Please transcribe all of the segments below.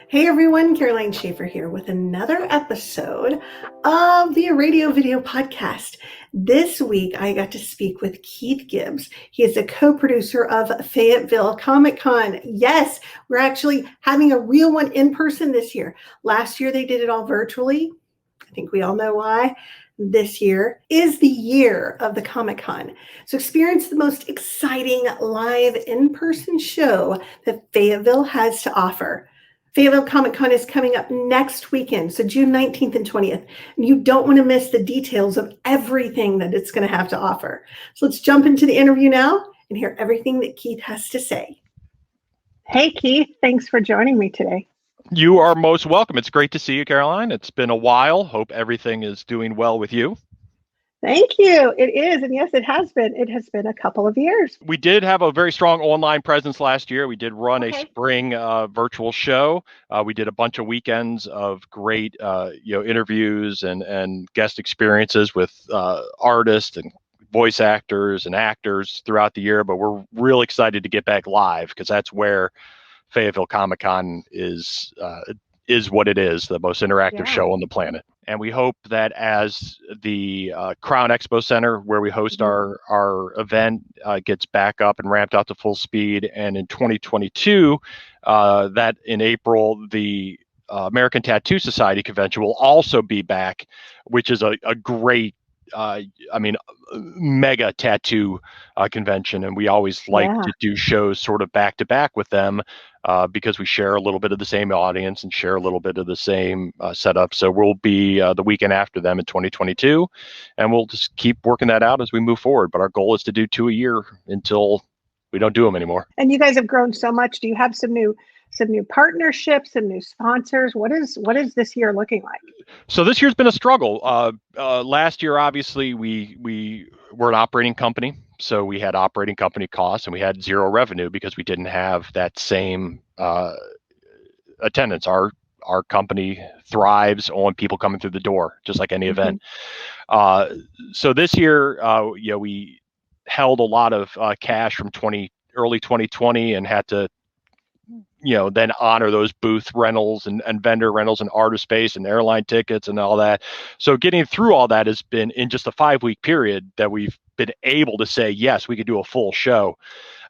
Hey everyone, Caroline Schaefer here with another episode of the Radio Video Podcast. This week I got to speak with Keith Gibbs. He is a co-producer of Fayetteville Comic Con. Yes, we're actually having a real one in person this year. Last year they did it all virtually. I think we all know why. This year is the year of the Comic Con. So experience the most exciting live in-person show that Fayetteville has to offer. Fayetteville Comic Con is coming up next weekend, so June 19th and 20th. And you don't want to miss the details of everything that it's going to have to offer. So let's jump into the interview now and hear everything that Keith has to say. Hey, Keith. Thanks for joining me today. You are most welcome. It's great to see you, Caroline. It's been a while. Hope everything is doing well with you. Thank you. It is. And yes, it has been. It has been a couple of years. We did have a very strong online presence last year. We did run a spring virtual show. We did a bunch of weekends of great interviews and guest experiences with artists and voice actors and actors throughout the year. But we're real excited to get back live because that's where Fayetteville Comic Con is what it is, the most interactive show on the planet. And we hope that as the Crown Expo Center, where we host our event, gets back up and ramped out to full speed, and in 2022, that in April, the American Tattoo Society convention will also be back, which is a great, mega tattoo convention. And we always like to do shows sort of back to back with them because we share a little bit of the same audience and share a little bit of the same setup. So we'll be the weekend after them in 2022, and we'll just keep working that out as we move forward. But our goal is to do 2 a year until we don't do them anymore. And you guys have grown so much. Do you have some new partnerships, some new sponsors? What is this year looking like? So this year's been a struggle. Last year, obviously, we were an operating company. So we had operating company costs and we had zero revenue because we didn't have that same attendance. Our company thrives on people coming through the door, just like any event. So this year, we held a lot of cash from early 2020 and had to then honor those booth rentals and vendor rentals and artist space and airline tickets and all that. So getting through all that has been in just a 5-week period that we've been able to say, yes, we could do a full show,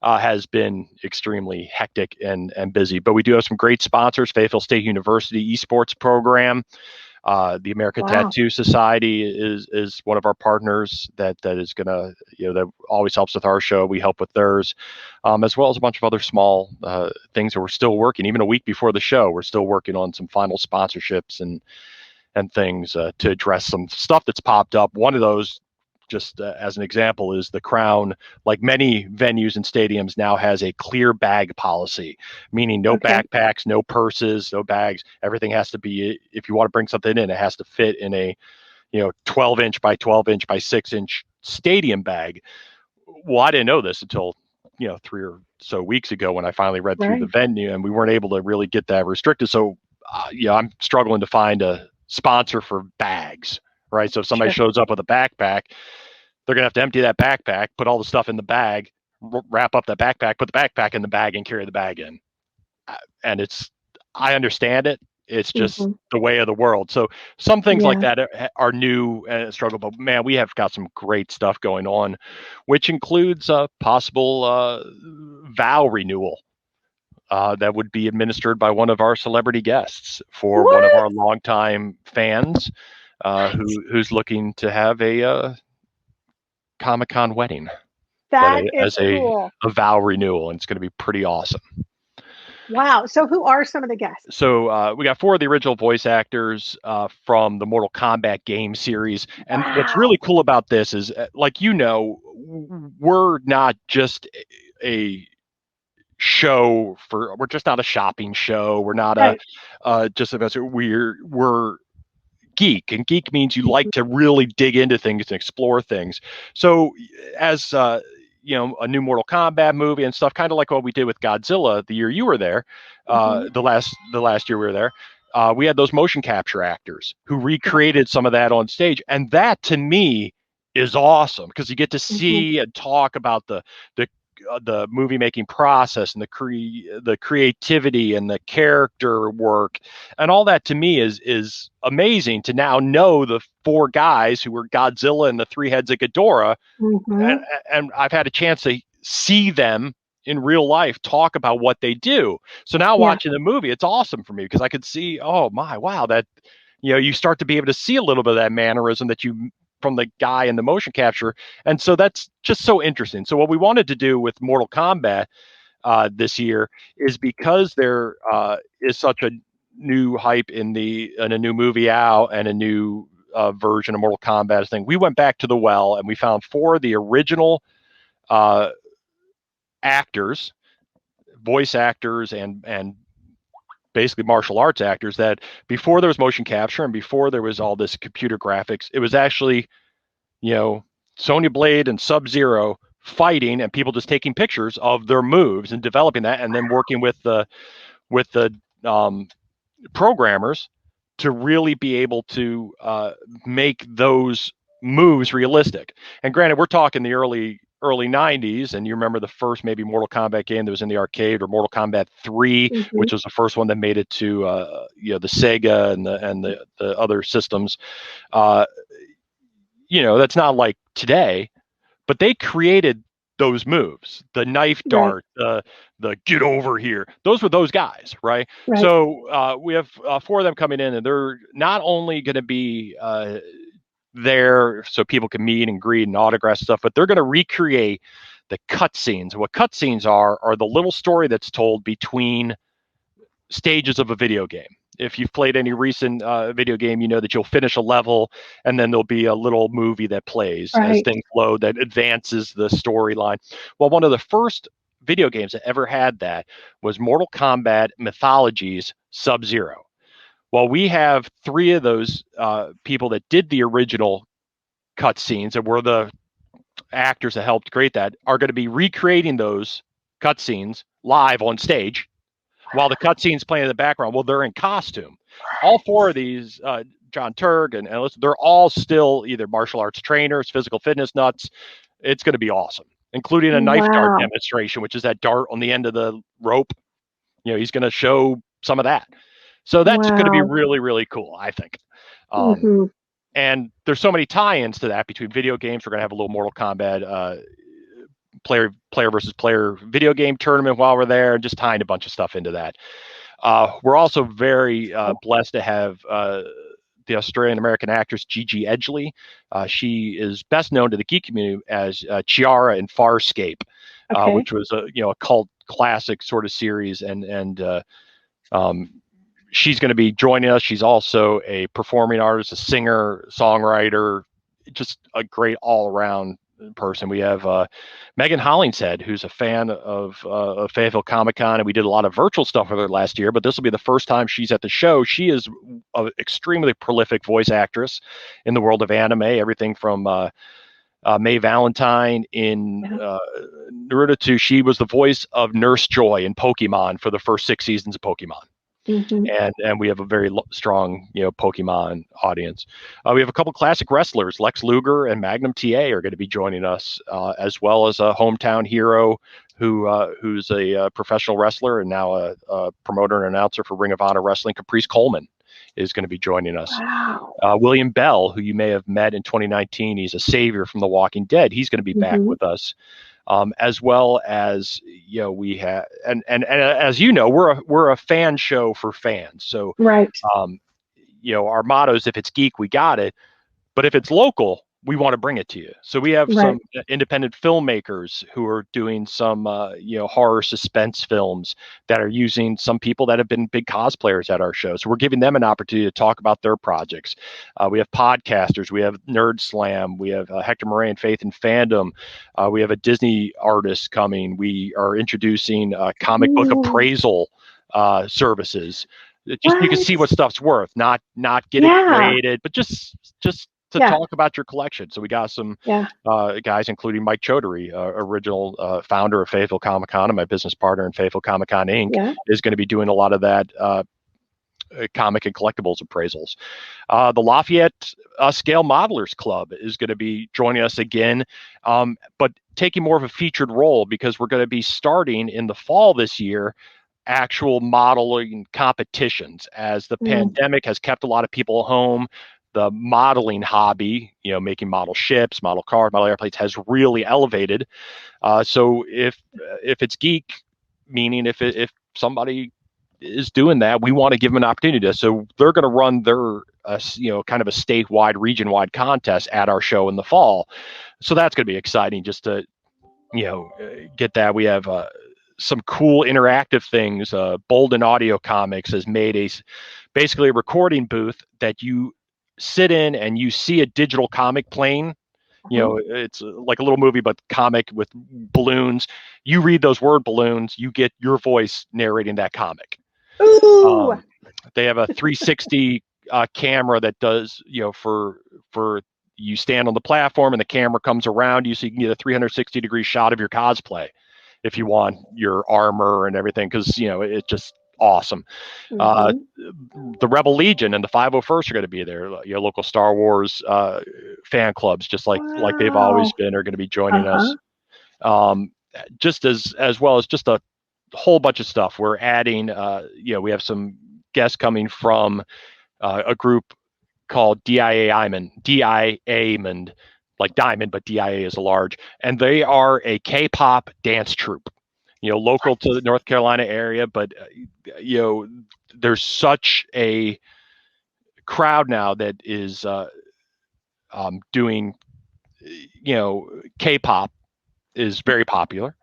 has been extremely hectic and busy. But we do have some great sponsors: Fayetteville State University esports program. The American Tattoo Society is one of our partners that is going to, that always helps with our show. We help with theirs, as well as a bunch of other small things that we're still working. Even a week before the show, we're still working on some final sponsorships and things to address some stuff that's popped up. One of those, just as an example, is the Crown, like many venues and stadiums now, has a clear bag policy, meaning no backpacks, no purses, no bags. Everything has to be, if you want to bring something in, it has to fit in a 12-inch by 12-inch by 6-inch stadium bag. Well, I didn't know this until 3 or so weeks ago when I finally read through the venue, and we weren't able to really get that restricted. So I'm struggling to find a sponsor for bags. Right. So if somebody shows up with a backpack, they're going to have to empty that backpack, put all the stuff in the bag, wrap up that backpack, put the backpack in the bag, and carry the bag in. And I understand it. It's just the way of the world. So some things like that are new and a struggle. But man, we have got some great stuff going on, which includes a possible vow renewal that would be administered by one of our celebrity guests for one of our longtime fans. Who's looking to have a Comic-Con wedding as cool. a vow renewal, and it's going to be pretty awesome. Wow. So who are some of the guests? So we got 4 of the original voice actors from the Mortal Kombat game series. And what's really cool about this is, we're not just a show we're just not a shopping show. We're not just about, we're geek, and geek means you like to really dig into things and explore things. So as a new Mortal Kombat movie and stuff, kind of like what we did with Godzilla the year you were there, the last year we were there, we had those motion capture actors who recreated some of that on stage, and that to me is awesome because you get to see and talk about the the movie making process and the creativity and the character work and all that to me is amazing to now know the four guys who were Godzilla and the three heads of Ghidorah. Mm-hmm. And I've had a chance to see them in real life talk about what they do. So now Yeah. watching the movie, it's awesome for me because I could see, oh my, wow, that, you start to be able to see a little bit of that mannerism that you from the guy in the motion capture. And so that's just so interesting. So what we wanted to do with Mortal Kombat this year is because there is such a new hype in a new movie out and a new version of Mortal Kombat thing. We went back to the well and we found four of the original actors, voice actors, and basically martial arts actors that before there was motion capture and before there was all this computer graphics, it was actually, Sonya Blade and Sub-Zero fighting and people just taking pictures of their moves and developing that and then working with the programmers to really be able to make those moves realistic. And granted, we're talking the early 90s, and you remember the first maybe Mortal Kombat game that was in the arcade, or Mortal Kombat 3, Mm-hmm. which was the first one that made it to the Sega and the other systems. That's not like today, but they created those moves, the knife Right. dart, the get over here. Those were those guys, right? Right. So we have four of them coming in, and they're not only going to be there so people can meet and greet and autograph stuff, but they're going to recreate the cutscenes. What cutscenes are the little story that's told between stages of a video game. If you've played any recent video game, you know that you'll finish a level and then there'll be a little movie that plays as things load that advances the storyline. Well, one of the first video games that ever had that was Mortal Kombat Mythologies Sub-Zero. Well, we have three of those people that did the original cutscenes and were the actors that helped create that are going to be recreating those cutscenes live on stage while the cutscenes playing in the background. Well, they're in costume. All four of these, John Turg and they're all still either martial arts trainers, physical fitness nuts. It's going to be awesome, including a knife dart demonstration, which is that dart on the end of the rope. He's going to show some of that. So that's going to be really, really cool, I think. Mm-hmm. And there's so many tie-ins to that between video games. We're going to have a little Mortal Kombat player versus player video game tournament while we're there, and just tying a bunch of stuff into that. We're also very blessed to have the Australian American actress Gigi Edgley. She is best known to the geek community as Chiara in Farscape, which was a cult classic sort of series, and she's going to be joining us. She's also a performing artist, a singer, songwriter, just a great all-around person. We have Megan Hollingshead, who's a fan of Fayetteville Comic Con, and we did a lot of virtual stuff with her last year, but this will be the first time she's at the show. She is an extremely prolific voice actress in the world of anime, everything from May Valentine in Naruto to she was the voice of Nurse Joy in Pokemon for the first 6 seasons of Pokemon. Mm-hmm. And we have a very strong Pokemon audience. We have a couple classic wrestlers. Lex Luger and Magnum TA are going to be joining us, as well as a hometown hero who's a professional wrestler and now a promoter and announcer for Ring of Honor Wrestling. Caprice Coleman is going to be joining us. Wow. William Bell, who you may have met in 2019, he's a savior from The Walking Dead. He's going to be back with us. As well as we have, and as we're a fan show for fans. So our motto is if it's geek, we got it. But if it's local, we want to bring it to you. So we have some independent filmmakers who are doing some horror suspense films that are using some people that have been big cosplayers at our show. So we're giving them an opportunity to talk about their projects. We have podcasters, we have Nerd Slam, we have Hector Moran, Faith and Fandom. We have a Disney artist coming. We are introducing comic book appraisal services. Just you can see what stuff's worth, not get it graded, but just to talk about your collection. So we got some guys, including Mike Choudhury, original founder of Fayetteville Comic Con and my business partner in Fayetteville Comic Con Inc., is going to be doing a lot of that comic and collectibles appraisals. The Lafayette Scale Modelers Club is going to be joining us again, but taking more of a featured role, because we're going to be starting in the fall this year actual modeling competitions. As the pandemic has kept a lot of people home, the modeling hobby, making model ships, model cars, model airplanes, has really elevated. So if it's GEEK, meaning if somebody is doing that, we want to give them an opportunity. So they're going to run their kind of a statewide, region-wide contest at our show in the fall. So that's going to be exciting, just to get that. We have some cool interactive things. Bolden Audio Comics has made basically a recording booth that you sit in and you see a digital comic playing. It's like a little movie, but comic with balloons. You read those word balloons, you get your voice narrating that comic. They have a 360 camera that does, for you stand on the platform and the camera comes around you, so you can get a 360-degree shot of your cosplay if you want your armor and everything, because it's just awesome. The Rebel Legion and the 501st are going to be there. Your local Star Wars fan clubs, just like they've always been, are going to be joining us. Just as well as just a whole bunch of stuff. We're adding, we have some guests coming from a group called DIA Mond, like Diamond, but DIA is a large, and they are a K-pop dance troupe, local to the North Carolina area, but there's such a crowd now that is doing, K-pop is very popular.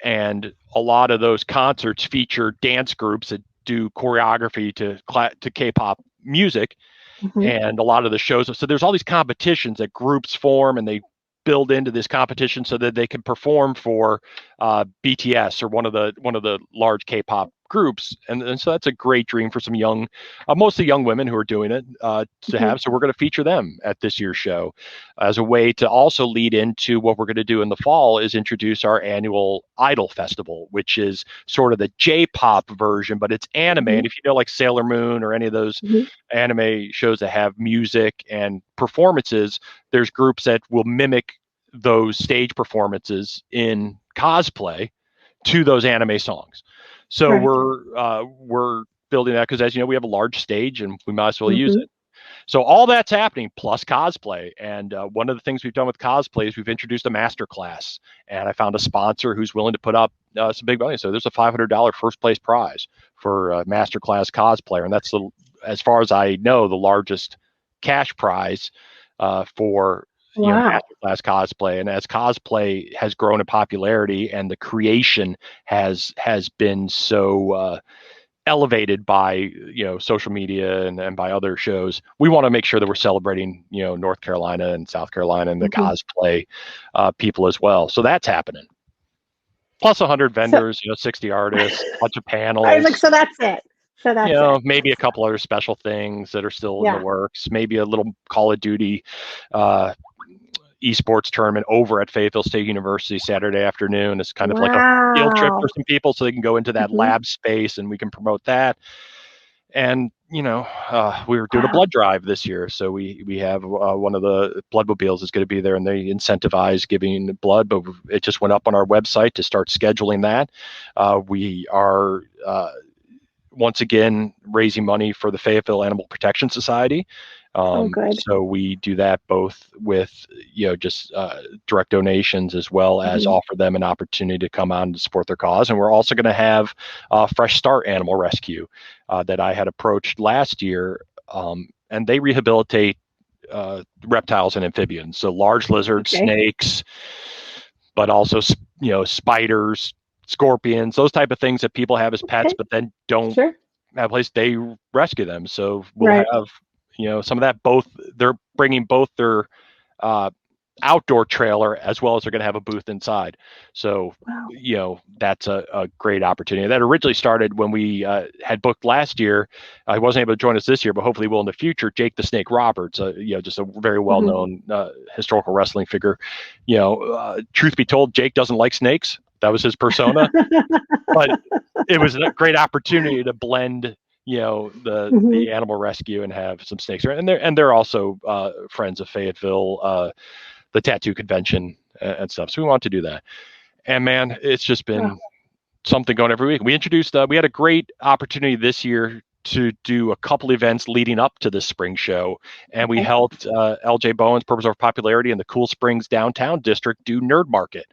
And a lot of those concerts feature dance groups that do choreography to K-pop music. And a lot of the shows, so there's all these competitions that groups form, and they build into this competition so that they can perform for BTS or one of the large K-pop groups, and so that's a great dream for some young, mostly young women who are doing it to have. So we're going to feature them at this year's show as a way to also lead into what we're going to do in the fall, is introduce our annual Idol Festival, which is sort of the J-pop version, but it's anime. And if you know, like Sailor Moon or any of those anime shows that have music and performances, there's groups that will mimic those stage performances in cosplay to those anime songs. So we're building that because, as you know, we have a large stage and we might as well use it. So all that's happening, plus cosplay. And one of the things we've done with cosplay is we've introduced a master class, and I found a sponsor who's willing to put up some big money. So there's a $500 first place prize for a master class cosplayer, and that's as far as I know, the largest cash prize for masterclass cosplay. And as cosplay has grown in popularity and the creation has been so elevated by social media and by other shows, we want to make sure that we're celebrating North Carolina and South Carolina and the cosplay people as well. So that's happening. Plus 100 vendors, 60 artists, a bunch of panels. I was like, so that's it. So that's maybe a couple other special things that are still in the works. Maybe a little Call of Duty esports tournament over at Fayetteville State University Saturday afternoon. It's kind of like a field trip for some people, so they can go into that lab space and we can promote that. And we were doing a blood drive this year, so we have one of the bloodmobiles is going to be there, and they incentivize giving blood. But it just went up on our website to start scheduling that. We are once again raising money for the Fayetteville Animal Protection Society. So we do that both with just direct donations, as well as offer them an opportunity to come on to support their cause. And we're also going to have Fresh Start Animal Rescue that I had approached last year, and they rehabilitate reptiles and amphibians, so large lizards, snakes, but also spiders, scorpions, those type of things that people have as pets, but then don't have a place. They rescue them. So we'll have some of that. They're bringing both their outdoor trailer as well as they're going to have a booth inside. So that's a great opportunity that originally started when we had booked last year. I wasn't able to join us this year, but hopefully will in the future. Jake the Snake Roberts, just a very well-known historical wrestling figure. Truth be told, Jake doesn't like snakes. That was his persona, but it was a great opportunity to blend the animal rescue and have some snakes. And they're also friends of Fayetteville, the tattoo convention and stuff. So we want to do that. And man, it's just been something going every week. We introduced, we had a great opportunity this year to do a couple events leading up to the spring show. And we helped LJ Bowen's Purpose Over Popularity in the Cool Springs downtown district do Nerd Market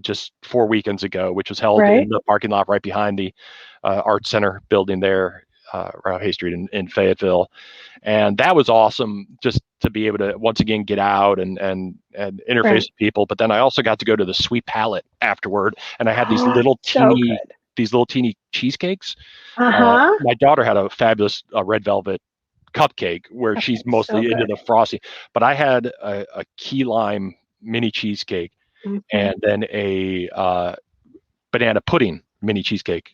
just 4 weekends ago, which was held in the parking lot right behind the Art Center building there, around Hay Street in Fayetteville. And that was awesome, just to be able to once again get out and interface with people. But then I also got to go to the Sweet Palette afterward, and I had these little teeny cheesecakes. My daughter had a fabulous red velvet cupcake where she's mostly into the frosty, but I had a key lime mini cheesecake and then a banana pudding mini cheesecake.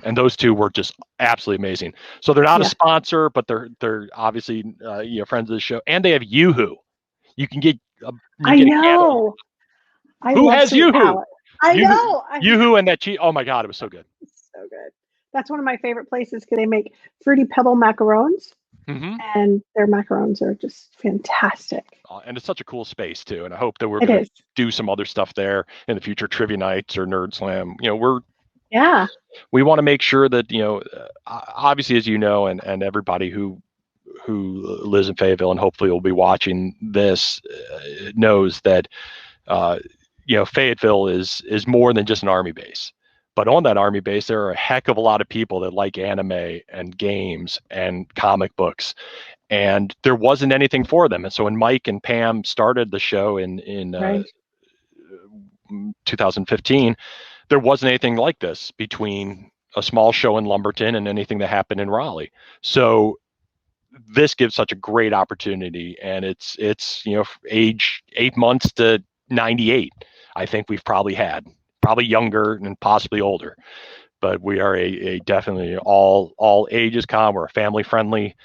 And those two were just absolutely amazing. So they're not a sponsor, but they're obviously friends of the show, and they have Yoo-Hoo. You can get. I know. Who has Yoo-Hoo? I know. Yoo-Hoo and that cheese. Oh my God, it was so good. So good. That's one of my favorite places because they make Fruity Pebble macarons, and their macarons are just fantastic. And it's such a cool space too. And I hope that we're going to do some other stuff there in the future, trivia nights or Nerd Slam. We want to make sure that, obviously, as you know, and everybody who lives in Fayetteville and hopefully will be watching this knows that, Fayetteville is more than just an Army base. But on that Army base, there are a heck of a lot of people that like anime and games and comic books. And there wasn't anything for them. And so when Mike and Pam started the show in 2015, there wasn't anything like this between a small show in Lumberton and anything that happened in Raleigh. So this gives such a great opportunity, and it's age 8 months to 98. I think we've probably younger and possibly older, but we are a definitely all ages con. We're a family friendly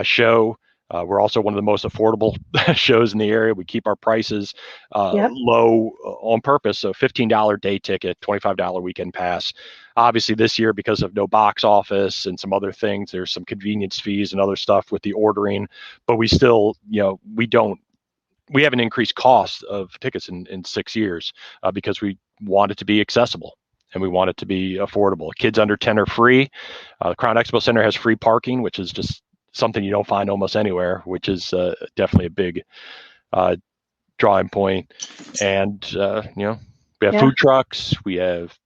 show. We're also one of the most affordable shows in the area. We keep our prices low on purpose. So $15 day ticket, $25 weekend pass. Obviously this year, because of no box office and some other things, there's some convenience fees and other stuff with the ordering, but we still, we haven't increased cost of tickets in 6 years because we want it to be accessible. And we want it to be affordable. Kids under 10 are free. The Crown Expo Center has free parking, which is just something you don't find almost anywhere, which is definitely a big drawing point. And, we have food trucks, we have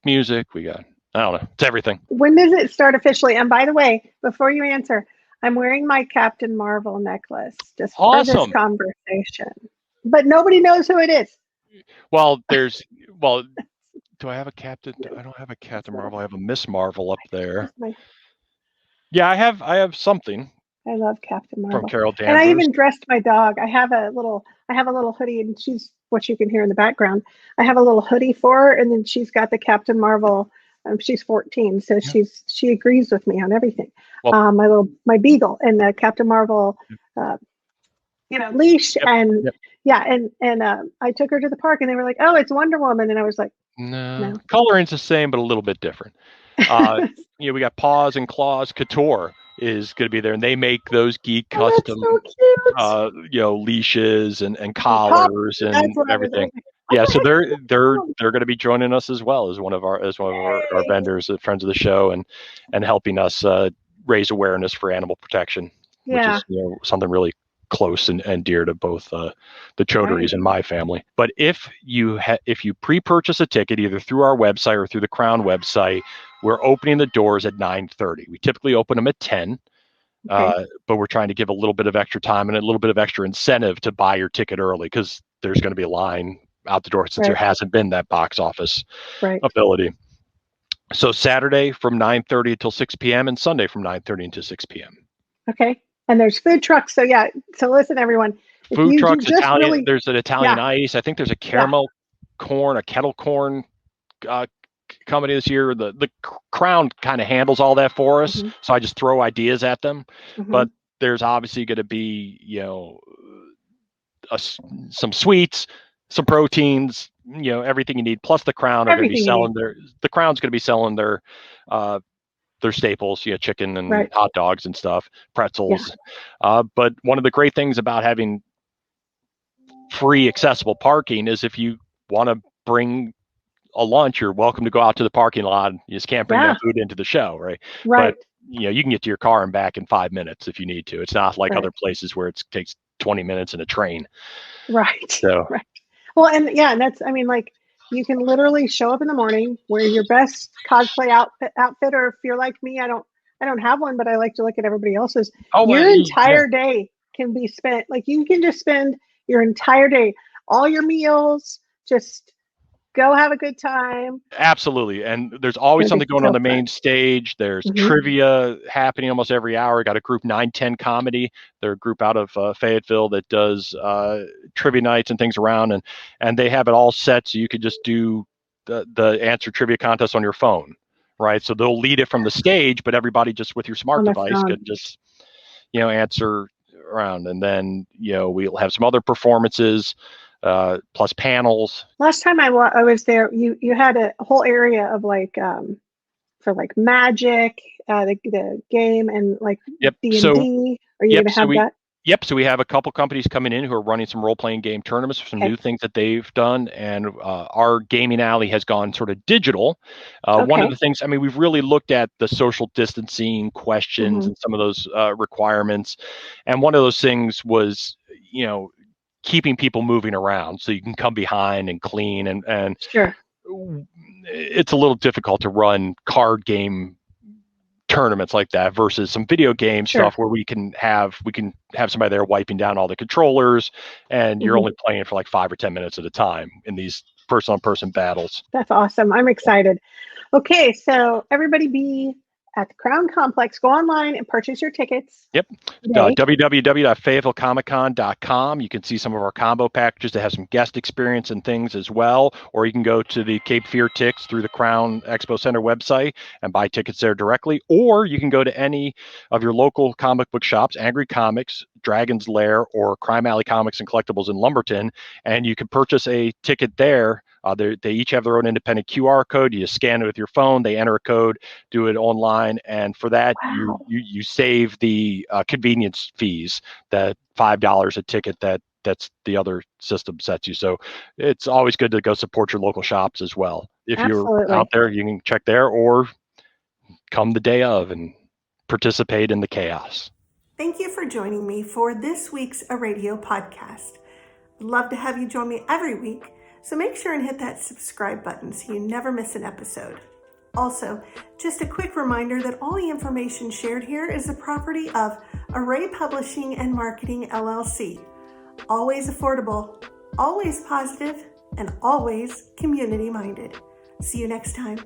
music, we got, I don't know, it's everything. When does it start officially? And by the way, before you answer, I'm wearing my Captain Marvel necklace just for this conversation. But nobody knows who it is. Well, do I have a Captain? I don't have a Captain Marvel. I have a Miss Marvel up there. Yeah, I have something. I love Captain Marvel. From Carol Danvers. And I even dressed my dog. I have a little hoodie, and she's what you can hear in the background. I have a little hoodie for her, and then she's got the Captain Marvel. She's 14, so she agrees with me on everything. Well, my beagle and the Captain Marvel, leash, and I took her to the park, and they were like, "Oh, it's Wonder Woman," and I was like, No. Coloring's the same, but a little bit different. We got Paws and Claws Couture is going to be there, and they make those GEEK custom, leashes and collars and everything. Yeah, so they're going to be joining us as well as one of our vendors, friends of the show, and helping us raise awareness for animal protection, which is something really close and dear to both the Choudhuries and my family. But if you pre-purchase a ticket either through our website or through the Crown website, we're opening the doors at 9:30. We typically open them at 10, but we're trying to give a little bit of extra time and a little bit of extra incentive to buy your ticket early, because there's going to be a line out the door since there hasn't been that box office ability. So Saturday from 9:30 until 6 p.m. and Sunday from 9:30 until 6 p.m. Okay. And there's food trucks. So so listen, everyone. Food trucks, Italian. There's an Italian ice. I think there's a caramel corn, a kettle corn company this year. The Crown kind of handles all that for us. So I just throw ideas at them. But there's obviously going to be, some sweets, some proteins, everything you need. Plus the Crown are going to be selling the Crown's going to be selling their their staples, chicken and Right. hot dogs and stuff, pretzels. But one of the great things about having free accessible parking is if you want to bring a lunch, you're welcome to go out to the parking lot. You just can't bring that food into the show, right? Right. But you can get to your car and back in 5 minutes if you need to. It's not like Right. other places where it takes 20 minutes in a train. Right. So Right. Well, and that's, I mean, like, you can literally show up in the morning, wear your best cosplay outfit, or if you're like me, I don't have one, but I like to look at everybody else's. Your entire day can be spent, like, you can just spend your entire day, all your meals, just go have a good time. Absolutely. And there's always something going on the main stage. There's trivia happening almost every hour. Got a group 910 Comedy. They're a group out of Fayetteville that does trivia nights and things around. And they have it all set so you could just do the answer trivia contest on your phone, right? So they'll lead it from the stage, but everybody just with your smart device could just, answer around. And then, we'll have some other performances. Plus panels. Last time I was there, you had a whole area of like for like Magic, the game, and like D&D. So, are you going to have that? Yep. So we have a couple companies coming in who are running some role-playing game tournaments, some new things that they've done, and our gaming alley has gone sort of digital. One of the things, I mean, we've really looked at the social distancing questions and some of those requirements, and one of those things was, keeping people moving around so you can come behind and clean and sure. It's a little difficult to run card game tournaments like that versus some video game stuff where we can have somebody there wiping down all the controllers and you're only playing for like 5 or 10 minutes at a time in these person-on-person battles. That's awesome. I'm excited. Okay, so everybody be at the Crown Complex. Go online and purchase your tickets. Yep. www.fayettevillecomiccon.com. You can see some of our combo packages that have some guest experience and things as well. Or you can go to the Cape Fear Tix through the Crown Expo Center website and buy tickets there directly. Or you can go to any of your local comic book shops, Angry Comics, Dragon's Lair, or Crime Alley Comics and Collectibles in Lumberton, and you can purchase a ticket there. They each have their own independent QR code. You just scan it with your phone. They enter a code, do it online, and for that you save the convenience fees, that $5 a ticket that's the other system sets you. So it's always good to go support your local shops as well. If you're out there, you can check there or come the day of and participate in the chaos. Thank you for joining me for this week's A Radio podcast. I'd love to have you join me every week, so make sure and hit that subscribe button so you never miss an episode. Also, just a quick reminder that all the information shared here is the property of Array Publishing and Marketing, LLC. Always affordable, always positive, and always community-minded. See you next time.